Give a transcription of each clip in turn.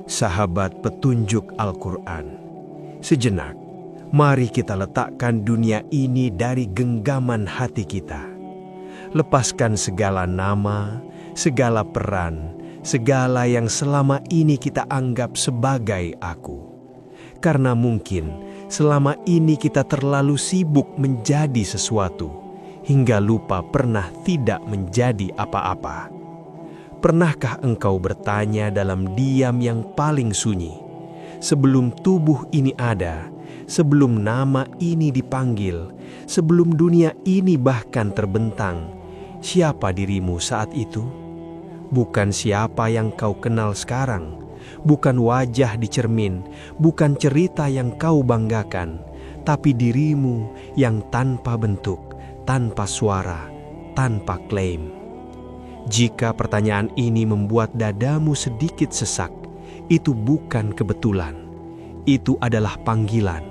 Sahabat petunjuk Al-Quran, sejenak, mari kita letakkan dunia ini dari genggaman hati kita. Lepaskan segala nama, segala peran, segala yang selama ini kita anggap sebagai aku. Karena mungkin selama ini kita terlalu sibuk menjadi sesuatu, hingga lupa pernah tidak menjadi apa-apa. Pernahkah engkau bertanya dalam diam yang paling sunyi, sebelum tubuh ini ada, sebelum nama ini dipanggil, sebelum dunia ini bahkan terbentang, siapa dirimu saat itu? Bukan siapa yang kau kenal sekarang, bukan wajah di cermin, bukan cerita yang kau banggakan, tapi dirimu yang tanpa bentuk, tanpa suara, tanpa klaim. Jika pertanyaan ini membuat dadamu sedikit sesak, itu bukan kebetulan. Itu adalah panggilan.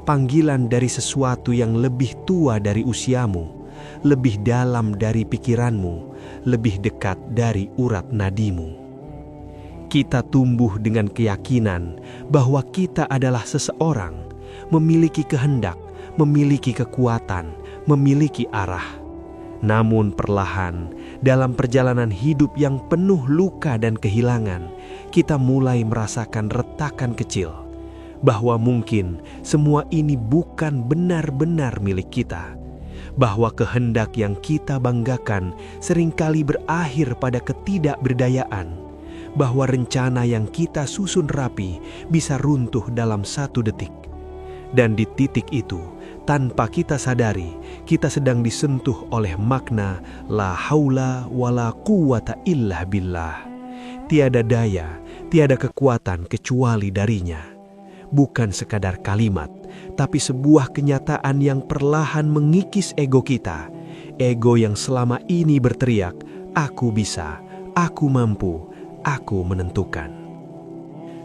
Panggilan dari sesuatu yang lebih tua dari usiamu, lebih dalam dari pikiranmu, lebih dekat dari urat nadimu. Kita tumbuh dengan keyakinan bahwa kita adalah seseorang, memiliki kehendak, memiliki kekuatan, memiliki arah. Namun perlahan, dalam perjalanan hidup yang penuh luka dan kehilangan, kita mulai merasakan retakan kecil, bahwa mungkin semua ini bukan benar-benar milik kita, bahwa kehendak yang kita banggakan seringkali berakhir pada ketidakberdayaan, bahwa rencana yang kita susun rapi bisa runtuh dalam satu detik. Dan di titik itu, tanpa kita sadari, kita sedang disentuh oleh makna la haula wala quwata illa billah. Tiada daya, tiada kekuatan kecuali darinya. Bukan sekadar kalimat, tapi sebuah kenyataan yang perlahan mengikis ego kita. Ego yang selama ini berteriak, aku bisa, aku mampu, aku menentukan.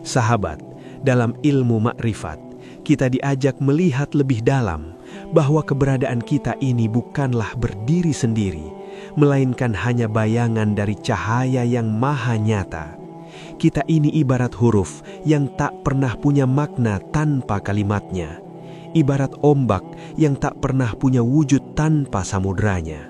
Sahabat, dalam ilmu makrifat, kita diajak melihat lebih dalam bahwa keberadaan kita ini bukanlah berdiri sendiri, melainkan hanya bayangan dari cahaya yang maha nyata. Kita ini ibarat huruf yang tak pernah punya makna tanpa kalimatnya, ibarat ombak yang tak pernah punya wujud tanpa samudranya.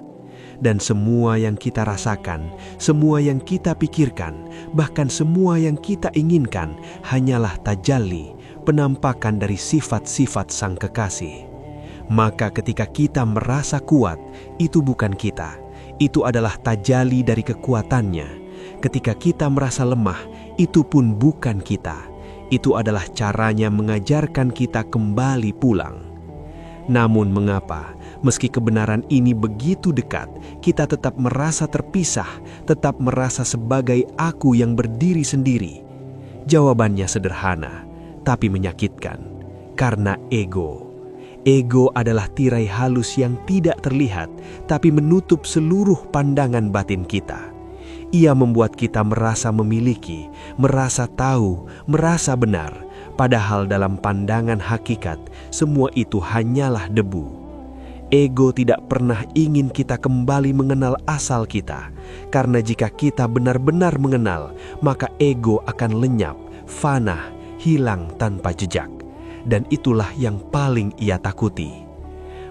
Dan semua yang kita rasakan, semua yang kita pikirkan, bahkan semua yang kita inginkan hanyalah tajalli, penampakan dari sifat-sifat Sang Kekasih. Maka ketika kita merasa kuat, itu bukan kita, itu adalah tajalli dari kekuatannya. Ketika kita merasa lemah, itu pun bukan kita, itu adalah caranya mengajarkan kita kembali pulang. Namun mengapa, meski kebenaran ini begitu dekat, kita tetap merasa terpisah, tetap merasa sebagai aku yang berdiri sendiri? Jawabannya sederhana, tapi menyakitkan, karena ego. Ego adalah tirai halus yang tidak terlihat, tapi menutup seluruh pandangan batin kita. Ia membuat kita merasa memiliki, merasa tahu, merasa benar, padahal dalam pandangan hakikat, semua itu hanyalah debu. Ego tidak pernah ingin kita kembali mengenal asal kita, karena jika kita benar-benar mengenal, maka ego akan lenyap, fana, hilang tanpa jejak. Dan itulah yang paling ia takuti.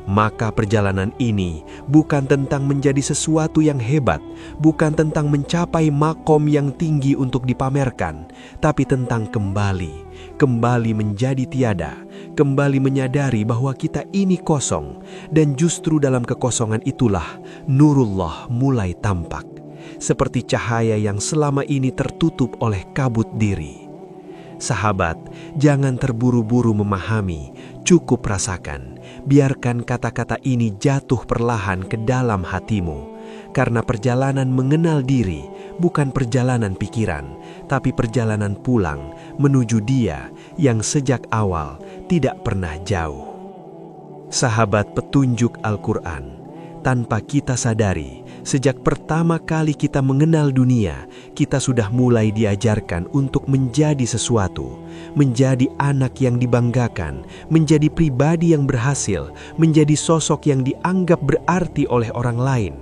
Maka perjalanan ini bukan tentang menjadi sesuatu yang hebat, bukan tentang mencapai makom yang tinggi untuk dipamerkan, tapi tentang kembali menjadi tiada, kembali menyadari bahwa kita ini kosong, dan justru dalam kekosongan itulah nurullah mulai tampak, seperti cahaya yang selama ini tertutup oleh kabut diri. Sahabat, jangan terburu-buru memahami, cukup rasakan. Biarkan kata-kata ini jatuh perlahan ke dalam hatimu. Karena perjalanan mengenal diri bukan perjalanan pikiran, tapi perjalanan pulang menuju Dia yang sejak awal tidak pernah jauh. Sahabat petunjuk Al-Quran, tanpa kita sadari, sejak pertama kali kita mengenal dunia, kita sudah mulai diajarkan untuk menjadi sesuatu, menjadi anak yang dibanggakan, menjadi pribadi yang berhasil, menjadi sosok yang dianggap berarti oleh orang lain.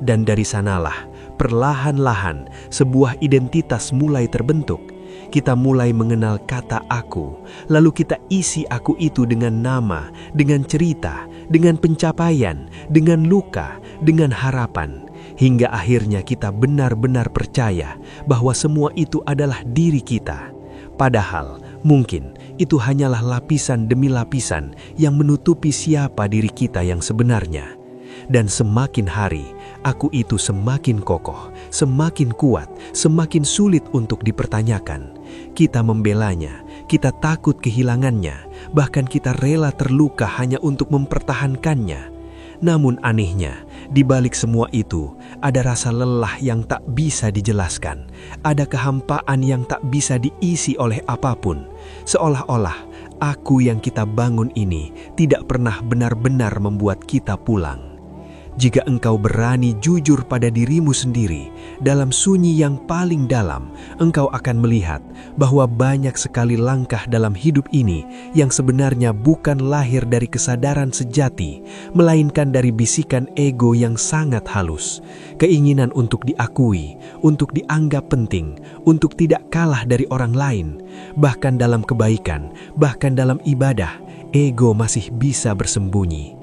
Dan dari sanalah, perlahan-lahan, sebuah identitas mulai terbentuk. Kita mulai mengenal kata aku, lalu kita isi aku itu dengan nama, dengan cerita, dengan pencapaian, dengan luka, dengan harapan. Hingga akhirnya kita benar-benar percaya bahwa semua itu adalah diri kita. Padahal mungkin itu hanyalah lapisan demi lapisan yang menutupi siapa diri kita yang sebenarnya. Dan semakin hari, aku itu semakin kokoh, semakin kuat, semakin sulit untuk dipertanyakan. Kita membelanya, kita takut kehilangannya, bahkan kita rela terluka hanya untuk mempertahankannya. Namun anehnya, di balik semua itu, ada rasa lelah yang tak bisa dijelaskan. Ada kehampaan yang tak bisa diisi oleh apapun. Seolah-olah aku yang kita bangun ini tidak pernah benar-benar membuat kita pulang. Jika engkau berani jujur pada dirimu sendiri, dalam sunyi yang paling dalam, engkau akan melihat bahwa banyak sekali langkah dalam hidup ini yang sebenarnya bukan lahir dari kesadaran sejati, melainkan dari bisikan ego yang sangat halus. Keinginan untuk diakui, untuk dianggap penting, untuk tidak kalah dari orang lain. Bahkan dalam kebaikan, bahkan dalam ibadah, ego masih bisa bersembunyi.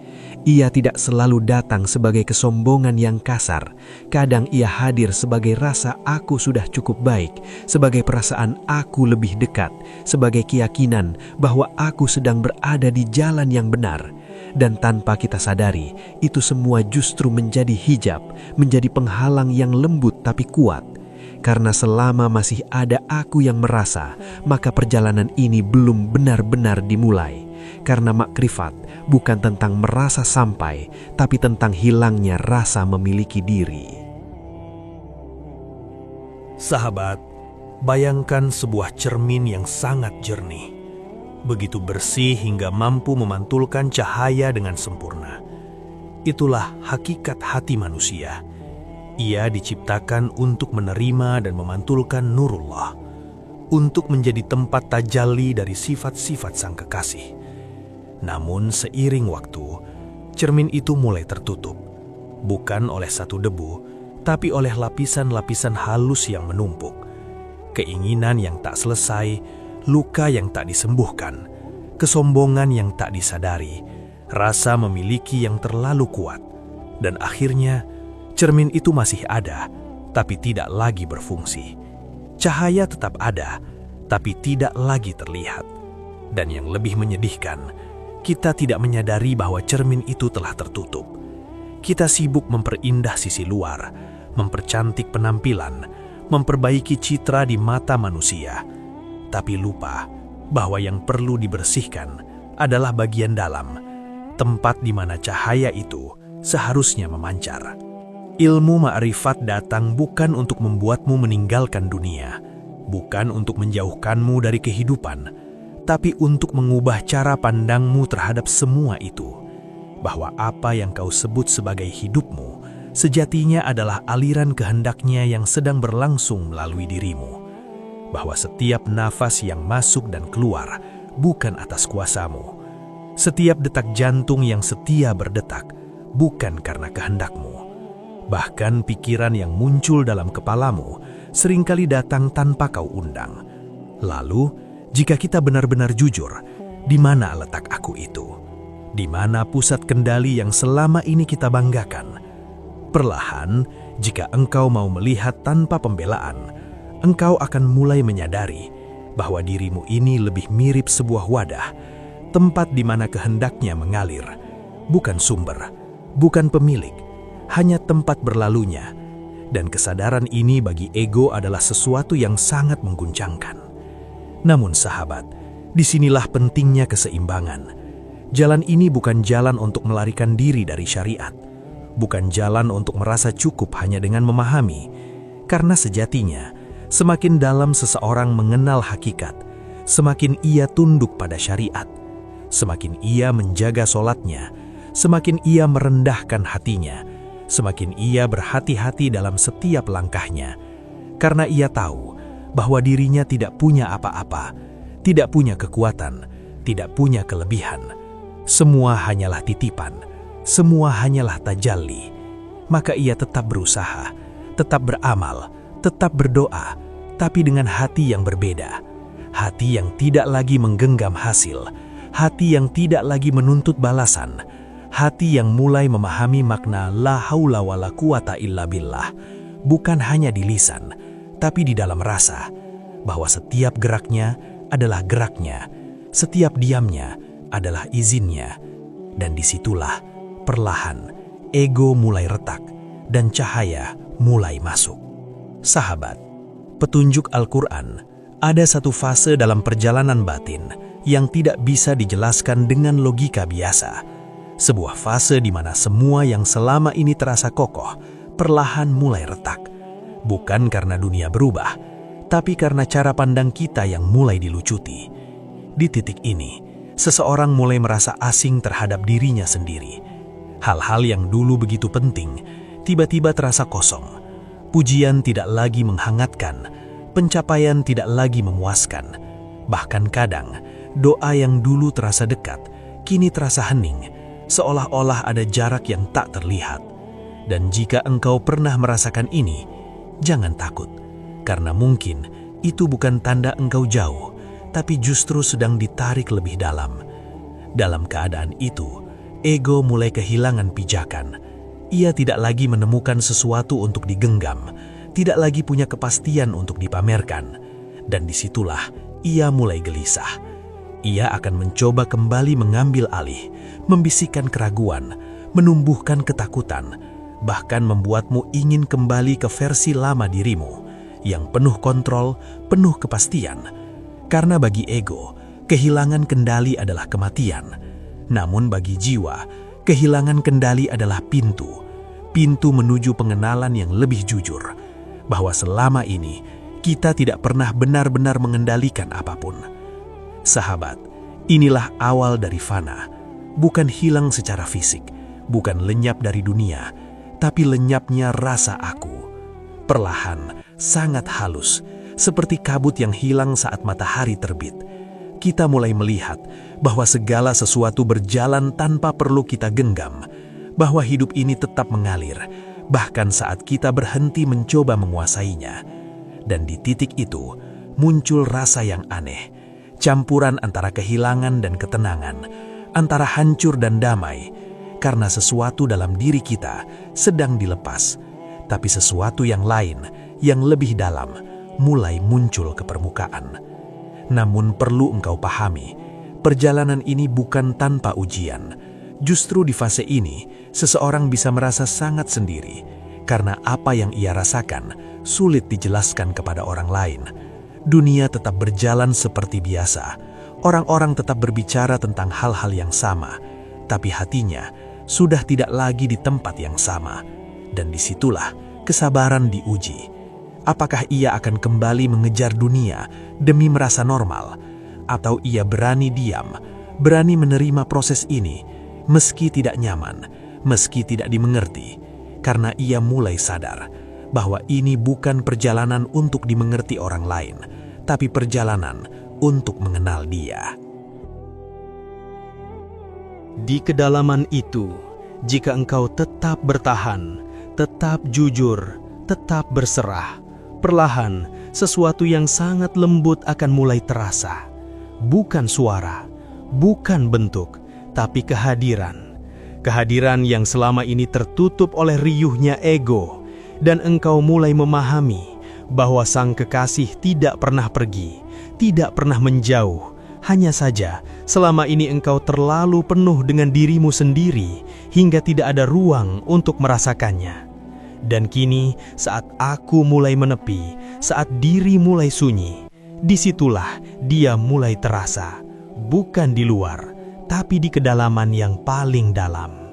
Ia tidak selalu datang sebagai kesombongan yang kasar. Kadang ia hadir sebagai rasa aku sudah cukup baik, sebagai perasaan aku lebih dekat, sebagai keyakinan bahwa aku sedang berada di jalan yang benar. Dan tanpa kita sadari, itu semua justru menjadi hijab, menjadi penghalang yang lembut tapi kuat. Karena selama masih ada aku yang merasa, maka perjalanan ini belum benar-benar dimulai. Karena makrifat bukan tentang merasa sampai, tapi tentang hilangnya rasa memiliki diri. Sahabat, bayangkan sebuah cermin yang sangat jernih, begitu bersih hingga mampu memantulkan cahaya dengan sempurna. Itulah hakikat hati manusia. Ia diciptakan untuk menerima dan memantulkan nurullah, untuk menjadi tempat tajalli dari sifat-sifat sang kekasih. Namun seiring waktu, cermin itu mulai tertutup, bukan oleh satu debu, tapi oleh lapisan-lapisan halus yang menumpuk. Keinginan yang tak selesai, luka yang tak disembuhkan, kesombongan yang tak disadari, rasa memiliki yang terlalu kuat. Dan akhirnya, cermin itu masih ada, tapi tidak lagi berfungsi. Cahaya tetap ada, tapi tidak lagi terlihat. Dan yang lebih menyedihkan, kita tidak menyadari bahwa cermin itu telah tertutup. Kita sibuk memperindah sisi luar, mempercantik penampilan, memperbaiki citra di mata manusia, tapi lupa bahwa yang perlu dibersihkan adalah bagian dalam, tempat di mana cahaya itu seharusnya memancar. Ilmu ma'rifat datang bukan untuk membuatmu meninggalkan dunia, bukan untuk menjauhkanmu dari kehidupan, tapi untuk mengubah cara pandangmu terhadap semua itu. Bahwa apa yang kau sebut sebagai hidupmu, sejatinya adalah aliran kehendaknya yang sedang berlangsung melalui dirimu. Bahwa setiap nafas yang masuk dan keluar bukan atas kuasamu. Setiap detak jantung yang setia berdetak bukan karena kehendakmu. Bahkan pikiran yang muncul dalam kepalamu seringkali datang tanpa kau undang. Lalu, jika kita benar-benar jujur, di mana letak aku itu? Di mana pusat kendali yang selama ini kita banggakan? Perlahan, jika engkau mau melihat tanpa pembelaan, engkau akan mulai menyadari bahwa dirimu ini lebih mirip sebuah wadah, tempat di mana kehendaknya mengalir, bukan sumber, bukan pemilik, hanya tempat berlalunya. Dan kesadaran ini bagi ego adalah sesuatu yang sangat mengguncangkan. Namun sahabat, disinilah pentingnya keseimbangan. Jalan ini bukan jalan untuk melarikan diri dari syariat, bukan jalan untuk merasa cukup hanya dengan memahami, karena sejatinya, semakin dalam seseorang mengenal hakikat, semakin ia tunduk pada syariat, semakin ia menjaga sholatnya, semakin ia merendahkan hatinya, semakin ia berhati-hati dalam setiap langkahnya, karena ia tahu bahwa dirinya tidak punya apa-apa, tidak punya kekuatan, tidak punya kelebihan. Semua hanyalah titipan, semua hanyalah tajalli. Maka ia tetap berusaha, tetap beramal, tetap berdoa, tapi dengan hati yang berbeda. Hati yang tidak lagi menggenggam hasil, hati yang tidak lagi menuntut balasan, hati yang mulai memahami makna la haula wala quwata illa billah, bukan hanya di lisan, tapi di dalam rasa, bahwa setiap geraknya adalah geraknya, setiap diamnya adalah izinnya, dan disitulah perlahan ego mulai retak dan cahaya mulai masuk. Sahabat, petunjuk Al-Quran ada satu fase dalam perjalanan batin yang tidak bisa dijelaskan dengan logika biasa. Sebuah fase di mana semua yang selama ini terasa kokoh perlahan mulai retak. Bukan karena dunia berubah, tapi karena cara pandang kita yang mulai dilucuti. Di titik ini, seseorang mulai merasa asing terhadap dirinya sendiri. Hal-hal yang dulu begitu penting, tiba-tiba terasa kosong. Pujian tidak lagi menghangatkan, pencapaian tidak lagi memuaskan. Bahkan kadang, doa yang dulu terasa dekat, kini terasa hening, seolah-olah ada jarak yang tak terlihat. Dan jika engkau pernah merasakan ini, jangan takut, karena mungkin itu bukan tanda engkau jauh, tapi justru sedang ditarik lebih dalam. Dalam keadaan itu, ego mulai kehilangan pijakan. Ia tidak lagi menemukan sesuatu untuk digenggam, tidak lagi punya kepastian untuk dipamerkan. Dan disitulah ia mulai gelisah. Ia akan mencoba kembali mengambil alih, membisikkan keraguan, menumbuhkan ketakutan, bahkan membuatmu ingin kembali ke versi lama dirimu, yang penuh kontrol, penuh kepastian. Karena bagi ego, kehilangan kendali adalah kematian. Namun bagi jiwa, kehilangan kendali adalah pintu menuju pengenalan yang lebih jujur, bahwa selama ini kita tidak pernah benar-benar mengendalikan apapun. Sahabat, inilah awal dari fana, bukan hilang secara fisik, bukan lenyap dari dunia, tapi lenyapnya rasa aku. Perlahan, sangat halus, seperti kabut yang hilang saat matahari terbit. Kita mulai melihat bahwa segala sesuatu berjalan tanpa perlu kita genggam, bahwa hidup ini tetap mengalir, bahkan saat kita berhenti mencoba menguasainya. Dan di titik itu, muncul rasa yang aneh, campuran antara kehilangan dan ketenangan, antara hancur dan damai, karena sesuatu dalam diri kita sedang dilepas, tapi sesuatu yang lain, yang lebih dalam, mulai muncul ke permukaan. Namun perlu engkau pahami, perjalanan ini bukan tanpa ujian. Justru di fase ini, seseorang bisa merasa sangat sendiri, karena apa yang ia rasakan sulit dijelaskan kepada orang lain. Dunia tetap berjalan seperti biasa, orang-orang tetap berbicara tentang hal-hal yang sama, tapi hatinya sudah tidak lagi di tempat yang sama. Dan disitulah kesabaran diuji. Apakah ia akan kembali mengejar dunia demi merasa normal? Atau ia berani diam, berani menerima proses ini, meski tidak nyaman, meski tidak dimengerti, karena ia mulai sadar bahwa ini bukan perjalanan untuk dimengerti orang lain, tapi perjalanan untuk mengenal dia. Di kedalaman itu, jika engkau tetap bertahan, tetap jujur, tetap berserah, perlahan sesuatu yang sangat lembut akan mulai terasa. Bukan suara, bukan bentuk, tapi kehadiran. Kehadiran yang selama ini tertutup oleh riuhnya ego. Dan engkau mulai memahami bahwa sang kekasih tidak pernah pergi, tidak pernah menjauh. Hanya saja selama ini engkau terlalu penuh dengan dirimu sendiri hingga tidak ada ruang untuk merasakannya. Dan kini saat aku mulai menepi, saat diri mulai sunyi, disitulah dia mulai terasa, bukan di luar, tapi di kedalaman yang paling dalam.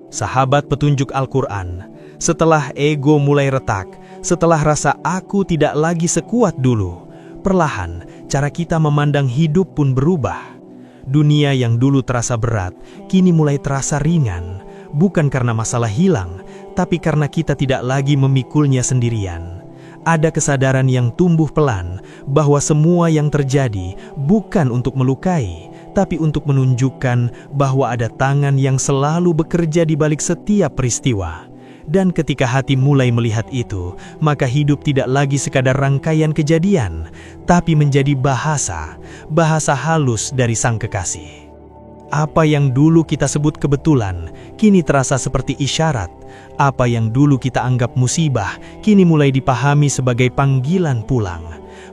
Sahabat petunjuk Al-Quran, setelah ego mulai retak, setelah rasa aku tidak lagi sekuat dulu, perlahan cara kita memandang hidup pun berubah. Dunia yang dulu terasa berat, kini mulai terasa ringan, bukan karena masalah hilang, tapi karena kita tidak lagi memikulnya sendirian. Ada kesadaran yang tumbuh pelan bahwa semua yang terjadi bukan untuk melukai, tapi untuk menunjukkan bahwa ada tangan yang selalu bekerja di balik setiap peristiwa. Dan ketika hati mulai melihat itu, maka hidup tidak lagi sekadar rangkaian kejadian, tapi menjadi bahasa halus dari Sang Kekasih. Apa yang dulu kita sebut kebetulan, kini terasa seperti isyarat. Apa yang dulu kita anggap musibah, kini mulai dipahami sebagai panggilan pulang.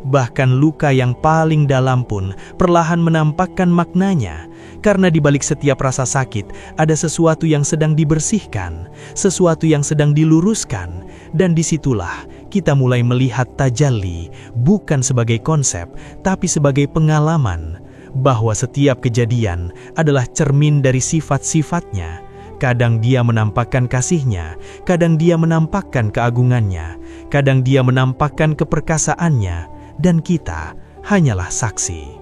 Bahkan luka yang paling dalam pun perlahan menampakkan maknanya. Karena di balik setiap rasa sakit, ada sesuatu yang sedang dibersihkan, sesuatu yang sedang diluruskan. Dan disitulah kita mulai melihat tajalli, bukan sebagai konsep, tapi sebagai pengalaman. Bahwa setiap kejadian adalah cermin dari sifat-sifatnya. Kadang dia menampakkan kasihnya, kadang dia menampakkan keagungannya, kadang dia menampakkan keperkasaannya, dan kita hanyalah saksi.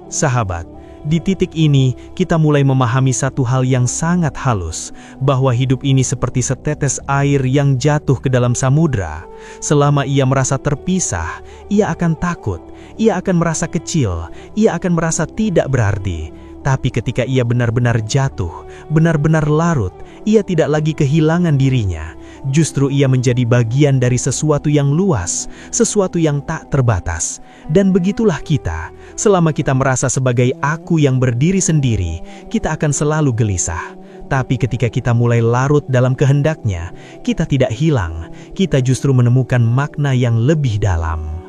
Sahabat, di titik ini kita mulai memahami satu hal yang sangat halus, bahwa hidup ini seperti setetes air yang jatuh ke dalam samudra. Selama ia merasa terpisah, ia akan takut, ia akan merasa kecil, ia akan merasa tidak berarti. Tapi ketika ia benar-benar jatuh, benar-benar larut, ia tidak lagi kehilangan dirinya. Justru ia menjadi bagian dari sesuatu yang luas, sesuatu yang tak terbatas. Dan begitulah kita, selama kita merasa sebagai aku yang berdiri sendiri, kita akan selalu gelisah. Tapi ketika kita mulai larut dalam kehendaknya, kita tidak hilang, kita justru menemukan makna yang lebih dalam.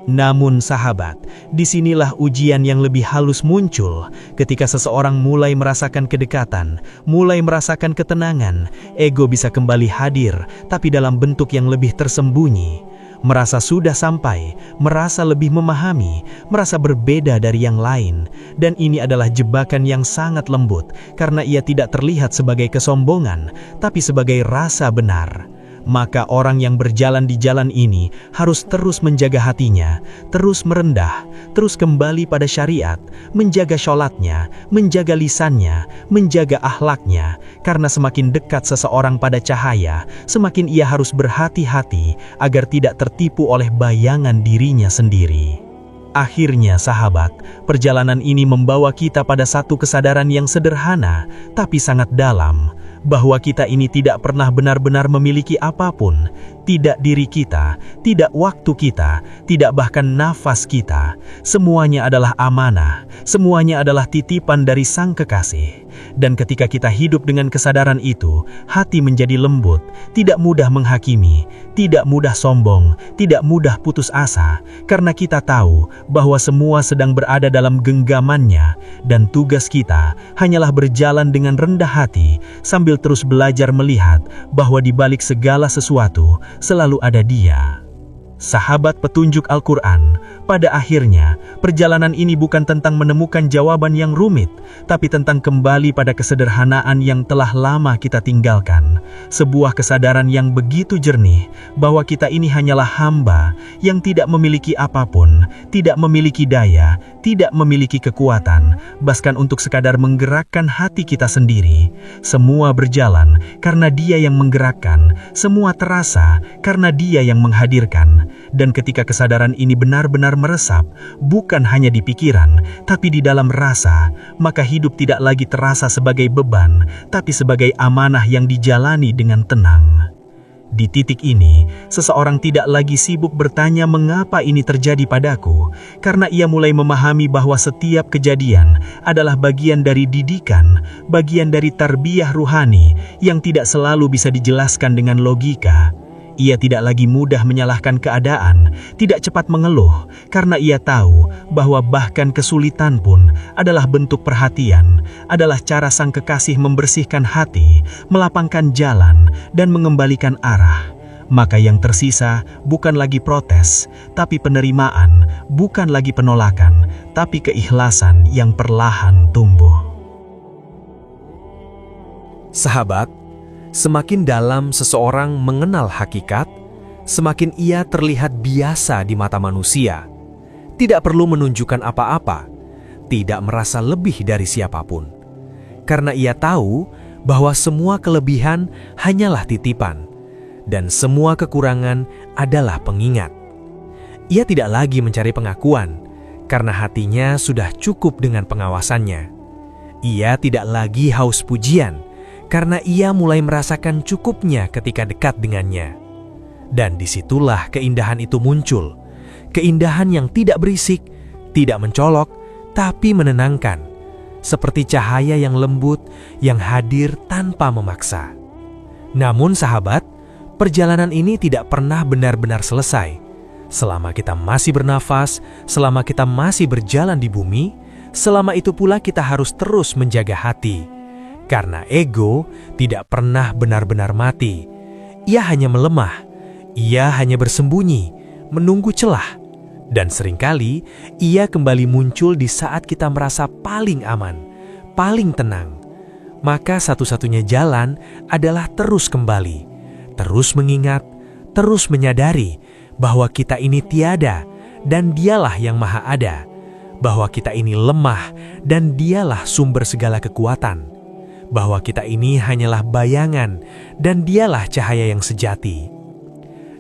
Namun sahabat, disinilah ujian yang lebih halus muncul. Ketika seseorang mulai merasakan kedekatan, mulai merasakan ketenangan, ego bisa kembali hadir, tapi dalam bentuk yang lebih tersembunyi. Merasa sudah sampai, merasa lebih memahami, merasa berbeda dari yang lain. Dan ini adalah jebakan yang sangat lembut, karena ia tidak terlihat sebagai kesombongan, tapi sebagai rasa benar. Maka orang yang berjalan di jalan ini harus terus menjaga hatinya, terus merendah, terus kembali pada syariat, menjaga sholatnya, menjaga lisannya, menjaga akhlaknya. Karena semakin dekat seseorang pada cahaya, semakin ia harus berhati-hati agar tidak tertipu oleh bayangan dirinya sendiri. Akhirnya sahabat, perjalanan ini membawa kita pada satu kesadaran yang sederhana, tapi sangat dalam. Bahwa kita ini tidak pernah benar-benar memiliki apapun, tidak diri kita, tidak waktu kita, tidak bahkan nafas kita. Semuanya adalah amanah, semuanya adalah titipan dari Sang Kekasih. Dan ketika kita hidup dengan kesadaran itu, hati menjadi lembut, tidak mudah menghakimi, tidak mudah sombong, tidak mudah putus asa, karena kita tahu bahwa semua sedang berada dalam genggamannya, dan tugas kita hanyalah berjalan dengan rendah hati, sambil terus belajar melihat bahwa di balik segala sesuatu selalu ada Dia. Sahabat petunjuk Al-Quran, pada akhirnya perjalanan ini bukan tentang menemukan jawaban yang rumit, tapi tentang kembali pada kesederhanaan yang telah lama kita tinggalkan. Sebuah kesadaran yang begitu jernih bahwa kita ini hanyalah hamba yang tidak memiliki apapun, tidak memiliki daya, tidak memiliki kekuatan, bahkan untuk sekadar menggerakkan hati kita sendiri. Semua berjalan karena Dia yang menggerakkan, semua terasa karena Dia yang menghadirkan. Dan ketika kesadaran ini benar-benar meresap, bukan hanya di pikiran, tapi di dalam rasa, maka hidup tidak lagi terasa sebagai beban, tapi sebagai amanah yang dijalani dengan tenang. Di titik ini, seseorang tidak lagi sibuk bertanya mengapa ini terjadi padaku, karena ia mulai memahami bahwa setiap kejadian adalah bagian dari didikan, bagian dari tarbiyah ruhani yang tidak selalu bisa dijelaskan dengan logika. Ia tidak lagi mudah menyalahkan keadaan, tidak cepat mengeluh, karena ia tahu bahwa bahkan kesulitan pun adalah bentuk perhatian, adalah cara Sang Kekasih membersihkan hati, melapangkan jalan, dan mengembalikan arah. Maka yang tersisa bukan lagi protes, tapi penerimaan, bukan lagi penolakan, tapi keikhlasan yang perlahan tumbuh. Sahabat, semakin dalam seseorang mengenal hakikat, semakin ia terlihat biasa di mata manusia. Tidak perlu menunjukkan apa-apa, tidak merasa lebih dari siapapun. Karena ia tahu bahwa semua kelebihan hanyalah titipan, dan semua kekurangan adalah pengingat. Ia tidak lagi mencari pengakuan, karena hatinya sudah cukup dengan pengawasannya. Ia tidak lagi haus pujian, karena ia mulai merasakan cukupnya ketika dekat dengannya. Dan disitulah keindahan itu muncul, keindahan yang tidak berisik, tidak mencolok, tapi menenangkan, seperti cahaya yang lembut yang hadir tanpa memaksa. Namun sahabat, perjalanan ini tidak pernah benar-benar selesai. Selama kita masih bernafas, selama kita masih berjalan di bumi, selama itu pula kita harus terus menjaga hati. Karena ego tidak pernah benar-benar mati. Ia hanya melemah, ia hanya bersembunyi, menunggu celah. Dan seringkali ia kembali muncul di saat kita merasa paling aman, paling tenang. Maka satu-satunya jalan adalah terus kembali, terus mengingat, terus menyadari bahwa kita ini tiada dan dialah yang maha ada, bahwa kita ini lemah dan dialah sumber segala kekuatan, bahwa kita ini hanyalah bayangan dan dialah cahaya yang sejati.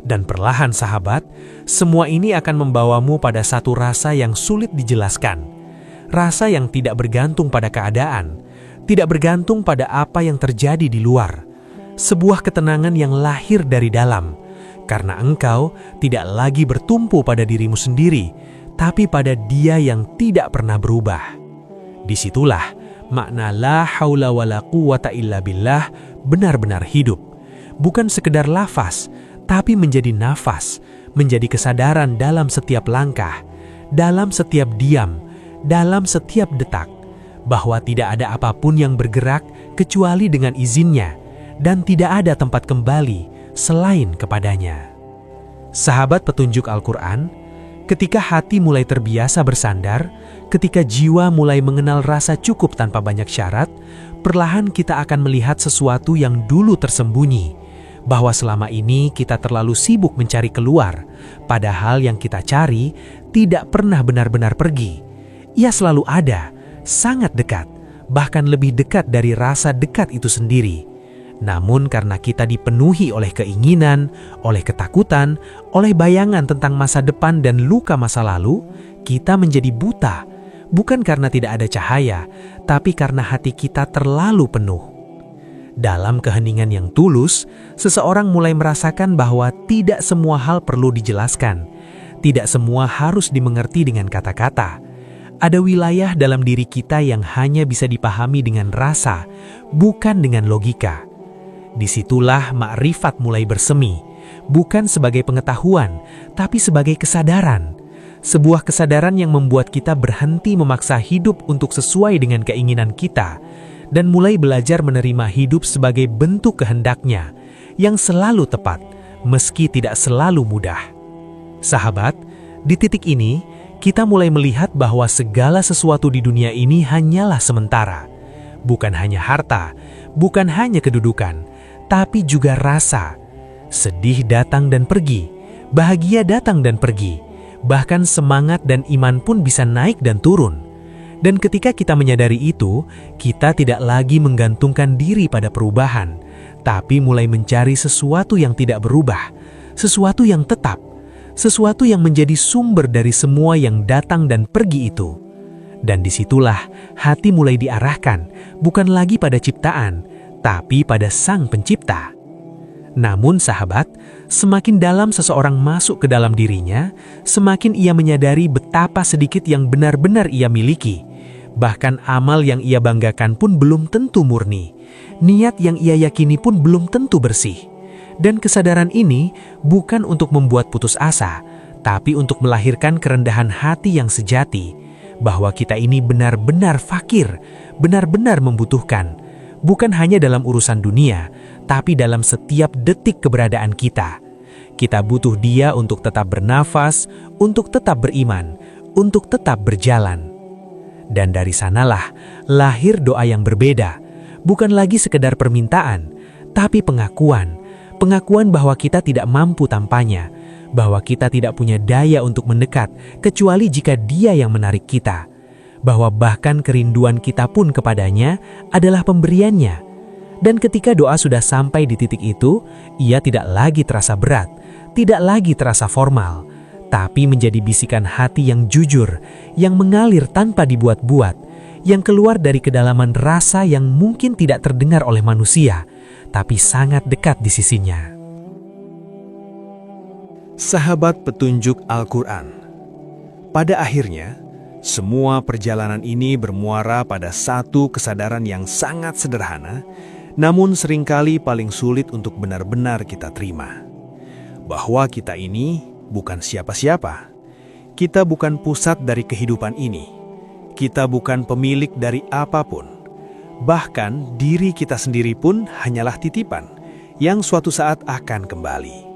Dan perlahan sahabat, semua ini akan membawamu pada satu rasa yang sulit dijelaskan. Rasa yang tidak bergantung pada keadaan, tidak bergantung pada apa yang terjadi di luar. Sebuah ketenangan yang lahir dari dalam, karena engkau tidak lagi bertumpu pada dirimu sendiri, tapi pada Dia yang tidak pernah berubah. Disitulah makna la haula wala quwata illa billah benar-benar hidup. Bukan sekedar lafaz, tapi menjadi nafas, menjadi kesadaran dalam setiap langkah, dalam setiap diam, dalam setiap detak, bahwa tidak ada apapun yang bergerak kecuali dengan izinnya, dan tidak ada tempat kembali selain kepadanya. Sahabat petunjuk Al-Quran, ketika hati mulai terbiasa bersandar, ketika jiwa mulai mengenal rasa cukup tanpa banyak syarat, perlahan kita akan melihat sesuatu yang dulu tersembunyi, bahwa selama ini kita terlalu sibuk mencari keluar, padahal yang kita cari tidak pernah benar-benar pergi. Ia selalu ada, sangat dekat, bahkan lebih dekat dari rasa dekat itu sendiri. Namun karena kita dipenuhi oleh keinginan, oleh ketakutan, oleh bayangan tentang masa depan dan luka masa lalu, kita menjadi buta, bukan karena tidak ada cahaya, tapi karena hati kita terlalu penuh. Dalam keheningan yang tulus, seseorang mulai merasakan bahwa tidak semua hal perlu dijelaskan. Tidak semua harus dimengerti dengan kata-kata. Ada wilayah dalam diri kita yang hanya bisa dipahami dengan rasa, bukan dengan logika. Disitulah makrifat mulai bersemi, bukan sebagai pengetahuan, tapi sebagai kesadaran. Sebuah kesadaran yang membuat kita berhenti memaksa hidup untuk sesuai dengan keinginan kita, dan mulai belajar menerima hidup sebagai bentuk kehendaknya, yang selalu tepat, meski tidak selalu mudah. Sahabat, di titik ini, kita mulai melihat bahwa segala sesuatu di dunia ini hanyalah sementara. Bukan hanya harta, bukan hanya kedudukan, tapi juga rasa. Sedih datang dan pergi, bahagia datang dan pergi, bahkan semangat dan iman pun bisa naik dan turun. Dan ketika kita menyadari itu, kita tidak lagi menggantungkan diri pada perubahan, tapi mulai mencari sesuatu yang tidak berubah, sesuatu yang tetap, sesuatu yang menjadi sumber dari semua yang datang dan pergi itu. Dan disitulah hati mulai diarahkan, bukan lagi pada ciptaan, tapi pada Sang Pencipta. Namun sahabat, semakin dalam seseorang masuk ke dalam dirinya, semakin ia menyadari betapa sedikit yang benar-benar ia miliki. Bahkan amal yang ia banggakan pun belum tentu murni. Niat yang ia yakini pun belum tentu bersih. Dan kesadaran ini bukan untuk membuat putus asa, tapi untuk melahirkan kerendahan hati yang sejati. Bahwa kita ini benar-benar fakir, benar-benar membutuhkan. Bukan hanya dalam urusan dunia, tapi dalam setiap detik keberadaan kita. Kita butuh Dia untuk tetap bernafas, untuk tetap beriman, untuk tetap berjalan. Dan dari sanalah lahir doa yang berbeda, bukan lagi sekedar permintaan, tapi pengakuan. Pengakuan bahwa kita tidak mampu tanpanya, bahwa kita tidak punya daya untuk mendekat, kecuali jika Dia yang menarik kita. Bahwa bahkan kerinduan kita pun kepadanya adalah pemberiannya. Dan ketika doa sudah sampai di titik itu, ia tidak lagi terasa berat, tidak lagi terasa formal, tapi menjadi bisikan hati yang jujur, yang mengalir tanpa dibuat-buat, yang keluar dari kedalaman rasa yang mungkin tidak terdengar oleh manusia, tapi sangat dekat di sisinya. Sahabat petunjuk Al-Quran, pada akhirnya, semua perjalanan ini bermuara pada satu kesadaran yang sangat sederhana, namun seringkali paling sulit untuk benar-benar kita terima. Bahwa kita ini bukan siapa-siapa. Kita bukan pusat dari kehidupan ini. Kita bukan pemilik dari apapun. Bahkan diri kita sendiri pun hanyalah titipan yang suatu saat akan kembali.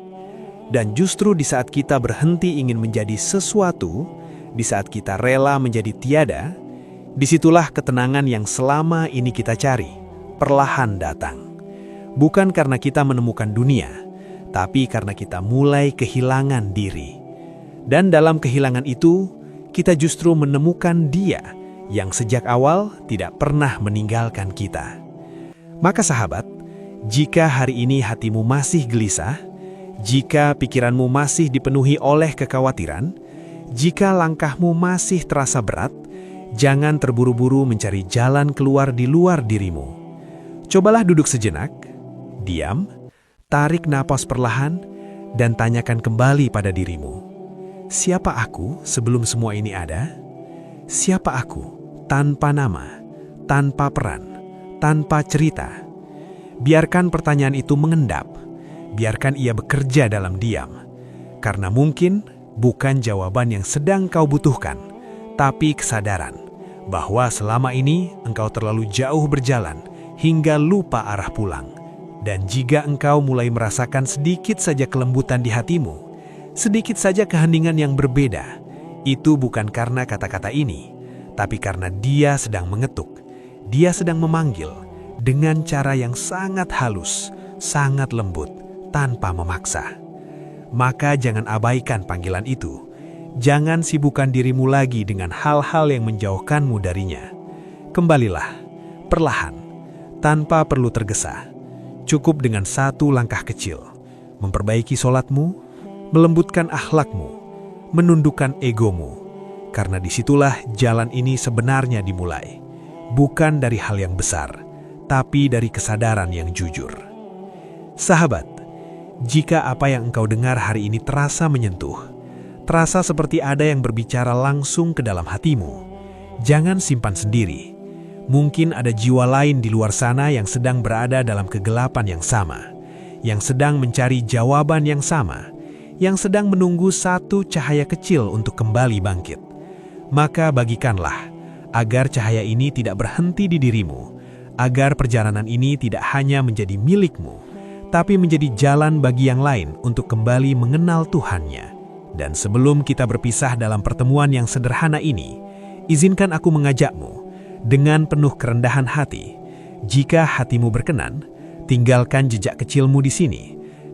Dan justru di saat kita berhenti ingin menjadi sesuatu, di saat kita rela menjadi tiada, disitulah ketenangan yang selama ini kita cari, perlahan datang. Bukan karena kita menemukan dunia, tapi karena kita mulai kehilangan diri. Dan dalam kehilangan itu, kita justru menemukan Dia yang sejak awal tidak pernah meninggalkan kita. Maka sahabat, jika hari ini hatimu masih gelisah, jika pikiranmu masih dipenuhi oleh kekhawatiran, jika langkahmu masih terasa berat, jangan terburu-buru mencari jalan keluar di luar dirimu. Cobalah duduk sejenak, diam, tarik napas perlahan, dan tanyakan kembali pada dirimu. Siapa aku sebelum semua ini ada? Siapa aku tanpa nama, tanpa peran, tanpa cerita? Biarkan pertanyaan itu mengendap. Biarkan ia bekerja dalam diam. Karena mungkin bukan jawaban yang sedang kau butuhkan, tapi kesadaran bahwa selama ini engkau terlalu jauh berjalan hingga lupa arah pulang. Dan jika engkau mulai merasakan sedikit saja kelembutan di hatimu, sedikit saja keheningan yang berbeda, itu bukan karena kata-kata ini, tapi karena Dia sedang mengetuk. Dia sedang memanggil dengan cara yang sangat halus, sangat lembut, tanpa memaksa. Maka jangan abaikan panggilan itu. Jangan sibukkan dirimu lagi dengan hal-hal yang menjauhkanmu darinya. Kembalilah, perlahan, tanpa perlu tergesa. Cukup dengan satu langkah kecil. Memperbaiki sholatmu, melembutkan akhlakmu, menundukkan egomu. Karena disitulah jalan ini sebenarnya dimulai. Bukan dari hal yang besar, tapi dari kesadaran yang jujur. Sahabat, jika apa yang engkau dengar hari ini terasa menyentuh, terasa seperti ada yang berbicara langsung ke dalam hatimu, jangan simpan sendiri. Mungkin ada jiwa lain di luar sana yang sedang berada dalam kegelapan yang sama, yang sedang mencari jawaban yang sama, yang sedang menunggu satu cahaya kecil untuk kembali bangkit. Maka bagikanlah, agar cahaya ini tidak berhenti di dirimu, agar perjalanan ini tidak hanya menjadi milikmu, tapi menjadi jalan bagi yang lain untuk kembali mengenal Tuhannya. Dan sebelum kita berpisah dalam pertemuan yang sederhana ini, izinkan aku mengajakmu dengan penuh kerendahan hati. Jika hatimu berkenan, tinggalkan jejak kecilmu di sini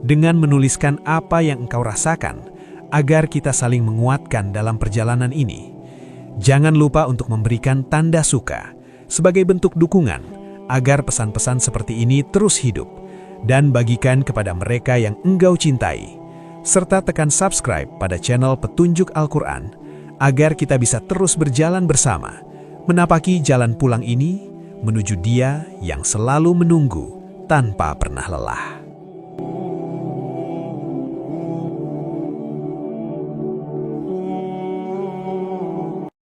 dengan menuliskan apa yang engkau rasakan, agar kita saling menguatkan dalam perjalanan ini. Jangan lupa untuk memberikan tanda suka sebagai bentuk dukungan agar pesan-pesan seperti ini terus hidup, dan bagikan kepada mereka yang engkau cintai, serta tekan subscribe pada channel Petunjuk Al-Quran agar kita bisa terus berjalan bersama, menapaki jalan pulang ini menuju Dia yang selalu menunggu tanpa pernah lelah.